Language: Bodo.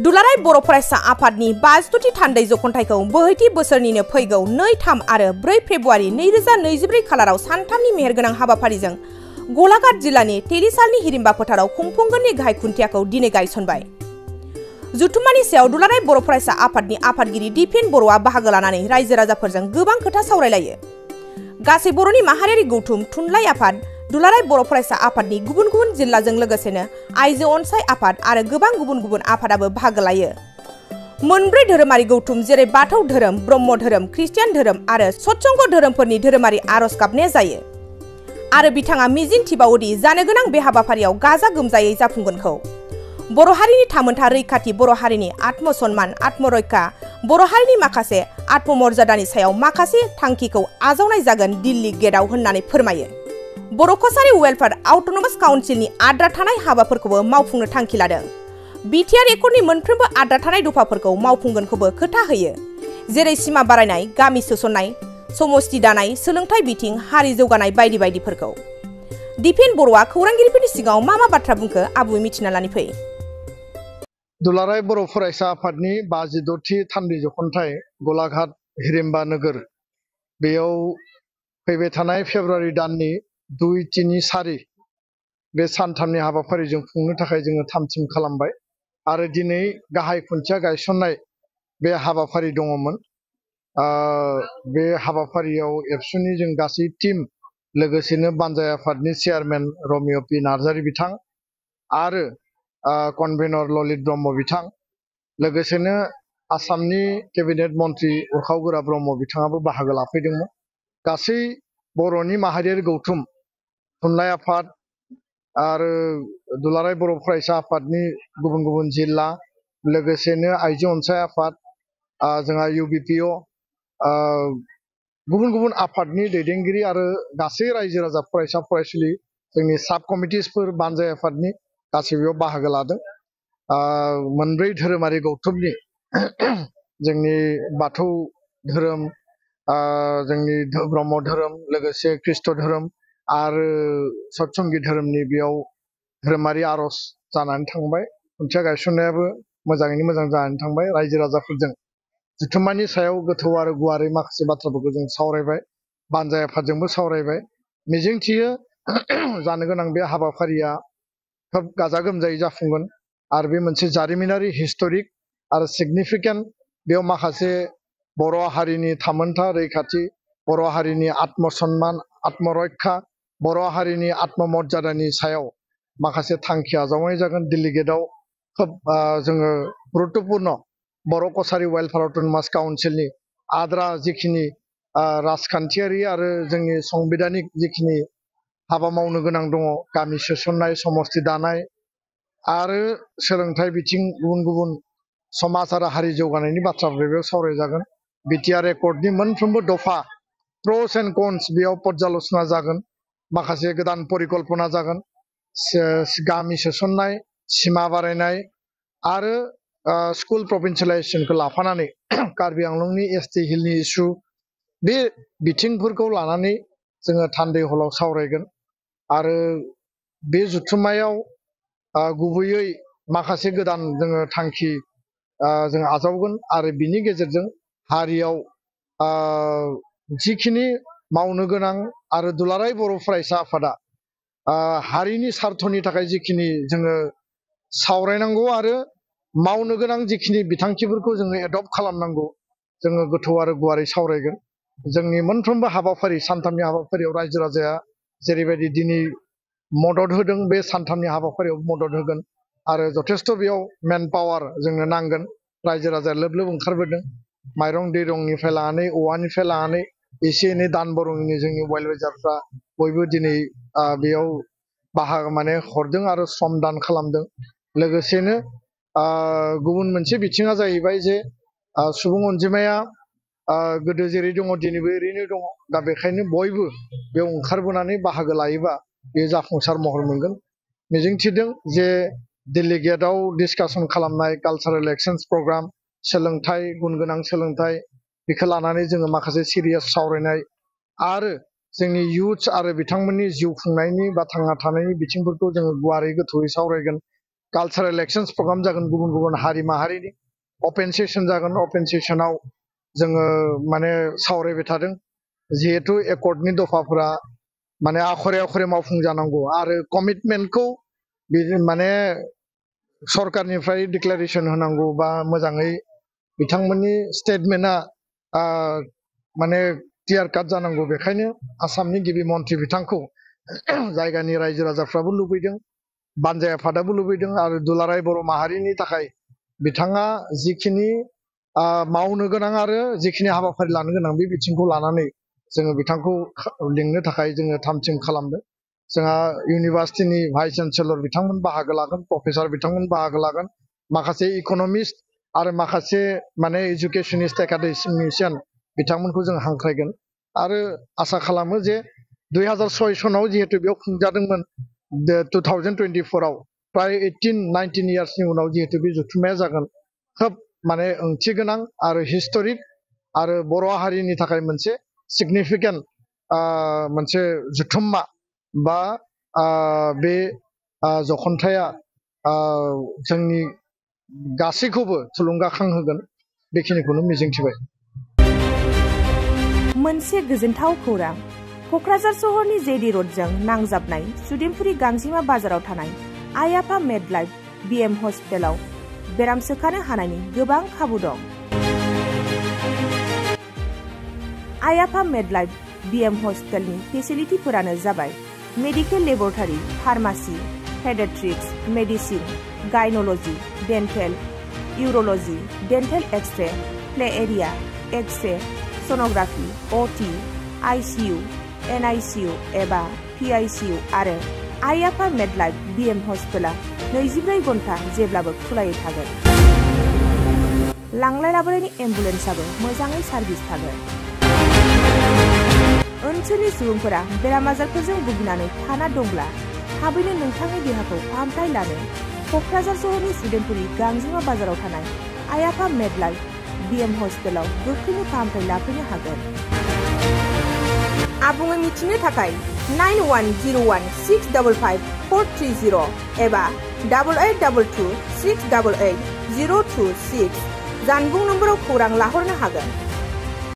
दुलाराय बर' फरायसा आफादनि 52थि थान्दै जखन्थाइखौ बोहैथि बोसोरनिनो फैगौ 2, 3 आरो 4 फेब्रुआरि 2024 खालाराव सानथामनि मेहेरगोनां हाबाफारिजों गलाघाट जिल्लानि तेलिसालनि हिरिम्बा फोथाराव खुंफुंगोननि गाहाय खुन्थियाखौ दिनै गायसनबाय। जुथुम्मानि सायाव दुलाराय बर' फरायसा आफादनि आफादगिरि दिपेन बर'आ बाहागो लानानै रायजो राजाफोरजों गोबां खोथा सावरायलायो। गासै बर'नि माहारियारि गौथुम थुनलाइ आफाद, दुलाराय बर' फरायसा आफादनि गुबुन गुबुन जिल्लाजों लोगोसेनो आइजो अनसाय आफाद आरो गोबां गुबुन गुबुन आफादाबो बाहागो लायो। मोनब्रै धोरोमारि गौथुम जेरै बाथौ धोरोम, ब्रह्म धोरोम, ख्रिस्टियान धोरोम आरो सतसंग धोरोमफोरनि धोरोमारि आरज गाबनाया जायो। आरो बिथाङा मिजिं थिबावोदि जानो गोनां बे हाबाफारियाव गाजा गोमजायै जाफुंगोनखौ। बर' हारिनि थामोनथा रैखाथि, बर' हारिनि आत्मसन्मान, आत्मरैखा, बर' हारिनि माखासे आत्ममर्यादानि सायाव माखासे थांखिखौ आजावनाय जागोन दिल्ली गेटआव होननानै फोरमायो। बर' कसारी वेलफेयार अट'नमास काउन्सिलनि आद्रा थानाय हाबाफोरखौबो मावफुंनो थांखि लादों। बिटिआर एकर्डनि मोनफ्रोमबो आद्रा थानाय दफाफोरखौ मावफुंगोनखौबो खोथा होयो, जेरै सिमा बारायनाय, गामि सोसननाय, समस्ति दानाय, सोलोंथाइ बिथिं, हारि जौगानाय बायदि बायदिफोरखौ। दिपेन बर'आ खौरांगिरिफोरनि सिगाङाव मा बाथ्रा बुंखो आबुङै मिथिना लानि फै। दुलाराय बर' फरायसा आफादनि 52थि थान्दै जखन्थाइ गलाघाट हिरिम्बा नोगोर बेयाव फैबाय थानाय फेब्रुआरि दाननि 2, 3, 4 बे सानथामनि हाबाफारिजों खुंनो थाखाय जोङो थाम-थिम खालामबाय आरो दिनै गाहाय खुन्थिया गायसननाय बे हाबाफारि दङमोन। बे हाबाफारियाव एबसुनि जों गासै टीम, लोगोसेनो बानजाय आफादनि चेयारमेन रमिय' पि नार्जारि बिथां आरो कनभेनर ललित ब्रह्म बिथां, लोगोसेनो आसामनि केबिनेट मन्त्रि उरखाव गोरा ब्रह्म बिथाङाबो बाहागो लाफैदोंमोन। गासै बर'नि माहारियारि गौथुम थुनलाइ आफाद आरो दुलाराय बर' फरायसा आफादनि गुबुन गुबुन जिल्ला, लोगोसेनो आइजो अनसाय आफाद, जोंहा UBPO, गुबुन गुबुन आफादनि दैदेनगिरि आरो गासै रायजो राजा, फरायसा फरायसुलि, जोंनि साब कमिटिसफोर, बानजाय आफादनि गासैबो बाहागो लादों। मोनब्रै धोरोमारि गौथुमनि जोंनि बाथौ धोरोम, जोंनि ब्रह्म धोरोम, लोगोसे ख्रिस्ट धोरोम आरो सतसंगि धोरोमनि बेयाव धोरोमारि आरज जानानै थांबाय। खुन्थिया गायसननायाबो मोजाङैनो मोजां जानानै थांबाय। रायजो राजाफोरजों जुथुम्मानि सायाव गोथौ आरो गुवारै माखासे बाथ्राफोरखौ जों सावरायबाय, बानजाय आफादजोंबो सावरायबाय। मिजिंथियो जानो गोनां बे हाबाफारिया खोब गाजा गोमजायै जाफुंगोन आरो बे मोनसे जारिमिनारि, हिस्टरिक आरो सिगनिफिकेन्ट। बेयाव माखासे बर' हारिनि थामोनथा रैखाथि, बर' हारिनि आत्मसन्मान, आत्मरैखा, बर' हारिनि आत्ममर्यादानि सायाव माखासे थांखि आजावनाय जागोन। दिल्ली गेटआव खोब जोङो गुरुत्तपुर्ण बर' कसारी वेलफेयार अट'नमास काउन्सिलनि आद्रा जिखिनि राजखान्थियारि आरो जोंनि संबिधानिक जिखिनि हाबा मावनो गोनां दङ, गामि सोसननाय, समस्ति दानाय आरो सोलोंथाइ बिथिं, गुबुन गुबुन समाज आरो हारि जौगानायनि बाथ्राफोर बेयाव सावरायजागोन। बिटिआर एकर्डनि मोनफ्रोमबो दफा प्र'स एन्ड कन्स बेयाव पर्याल'चना जागोन। माखासे गोदान परिकल्पना जागोन, गामि सोसननाय, सिमा बारायनाय आरो स्कुल प्रभिन्सियेलाइजेसनखौ लाफानानै कार्बि आंलंनि ST हिलनि इस्यु, बे बिथिंफोरखौ लानानै जोङो थान्दै हलाव सावरायगोन। आरो बे जुथुम्मायाव गुबैयै माखासे गोदान जोङो थांखि जों आजावगोन आरो बिनि गेजेरजों हारियाव जिखिनि मावनो गोनां आरो दुलाराय बर' फरायसा आफादा हारिनि सार्थनि थाखाय जिखिनि जोङो सावरायनांगौ आरो मावनो गोनां जिखिनि बिथांखिफोरखौ जोङो एडप्ट खालामनांगौ, जोङो गोथौ आरो गुवारै सावरायगोन। जोंनि मोनफ्रोमबो हाबाफारि, सानथामनि हाबाफारियाव रायजो राजाया जेरैबायदि दिनै मदद होदों, बे सानथामनि हाबाफारियाव मदद होगोन आरो जथेस्थ' बेयाव मेन पावार जोंनो नांगोन। रायजो राजाया लोब लोब ओंखारबोदों, माइरं दैरंनिफ्राय लानानै, औवानिफ्राय लानानै, एसे एनै दान बरंनि जोंनि वेलविजारफ्रा बयबो दिनै बेयाव बाहागो हरदों आरो सम दान खालामदों। लोगोसेनो गुबुन मोनसे बिथिङा जाहैबाय जे सुबुं अनजिमाया गोदो जेरै दङ दिनैबो ओरैनो दङ। दा बेखायनो बयबो बेयाव ओंखारबोनानै बाहागो लायोबा बे जाफुंसार महर मोनगोन। मिजिंथिदों जे दिल्ली गेटआव डिसकासन खालामनाय कालचारेल एक्सचेन्ज प्रग्राम, सोलोंथाइ, गुन गोनां सोलोंथाइ, बेखौ लानानै जोङो माखासे सिरियास सावरायनाय आरो जोंनि इयुथ्स आरो बिथांमोननि जिउ खुंनायनि बा थांना थानायनि बिथिंफोरखौ जोङो गुवारै गोथौयै सावरायगोन। कालचारेल एक्सचेन्ज प्रग्राम जागोन गुबुन गुबुन हारि माहारिनि अपेन सेसन जागोन अपेन सेसनाव जोङो माने सावरायबाय थादों जिहेतु एकर्डनि दफाफोरा माने आखरे आखरे मावफुंजानांगौ आरो कमिटमेन्टखौ माने सरकारनिफ्राय डिक्लारेसन होनांगौ बा मोजाङै बिथांमोननि स्टेटमेन्टआ माने क्लियार काट जानांगौ बेखायनो आसामनि गिबि मन्थ्रि बिथांखौ जायगानि रायजो राजाफ्राबो लुबैदों बानजाय आफादाबो लुबैदों आरो दुलाराय बर' माहारिनि थाखाय बिथाङा जिखिनि मावनो गोनां आरो जिखिनि हाबाफारि लानो गोनां बे बिथिंखौ लानानै जोङो बिथांखौ लिंनो थाखाय जोङो थामथिम खालामदों जोंहा इउनिभार्सिटिनि भाइस चेन्सेलर बिथांमोन बाहागो लागोन प्रफेसर बिथांमोन बाहागो लागोन माखासे इक'नमिस्ट आरो माखासे माने एजुकेसनिस्ट एकाडेमिशियान बिथांमोनखौ जों हांख्रायगोन आरो आसा खालामो जे 2006 सनाव जिहेतु बेयाव खुंजादोंमोन 2024 आव प्राय 18-19 इयार्सनि उनाव जिहेतु बे जथुम्माया जागोन खोब माने ओंथि गोनां आरो हिस्टरिक आरो बर' हारिनि थाखाय मोनसे सिगनिफिकेन्ट मोनसे जथुम्मा बा बे जखनथाया जोंनि गासैखौबो थुलुंगाखांहोगोन बेखिनिखौनो मिजिंथिबाय। मोनसे गोजोनथाव खौरां क'क्राझार सहरनि जेडि र'डजों नांजाबनाय सुदेमपुरि गांजिमा बाजाराव थानाय आइ आफा मेडलाइफ बिएम हस्पिटालाव बेराम सोखानो हानायनि गोबां खाबु दं। आइ आफा मेडलाइफ बिएम हस्पिटालनि फेसिलिटिफोरानो जाबाय medical laboratory pharmacy paediatrics medicine gynaecology dental urology dental x-ray play area x-ray sonography अटि आइसिइउ एनआइसिइउ एबा पिआइसिइउ आरो आइ आफा मेडलाइफ बिएम हस्पिटाला 24 घन्टा जेब्लाबो खुलायै थागोन। लांलाय लाबोलायनि एम्बुलेन्सआबो मोजाङै सार्भिस थागोन। ओनसोलनि सुबुंफोरा बेराम आजारफोरजों भुगिनानै थाना दंब्ला थाबैनो नोंथांनि देहाखौ फाहामथाय लानो क'क्राझार सहरनि सुदेमपुरि गांजिमा बाजाराव थानाय आइ आफा मेडलाइफ बिएम हस्पिटालाव गोख्रैनो फाहामथाय लाफैनो हागोन। आबुङै मिथिनो थाखाय 9101655430 एबा 8822688026 जानबुं नम्बराव खौरां लाहरनो हागोन।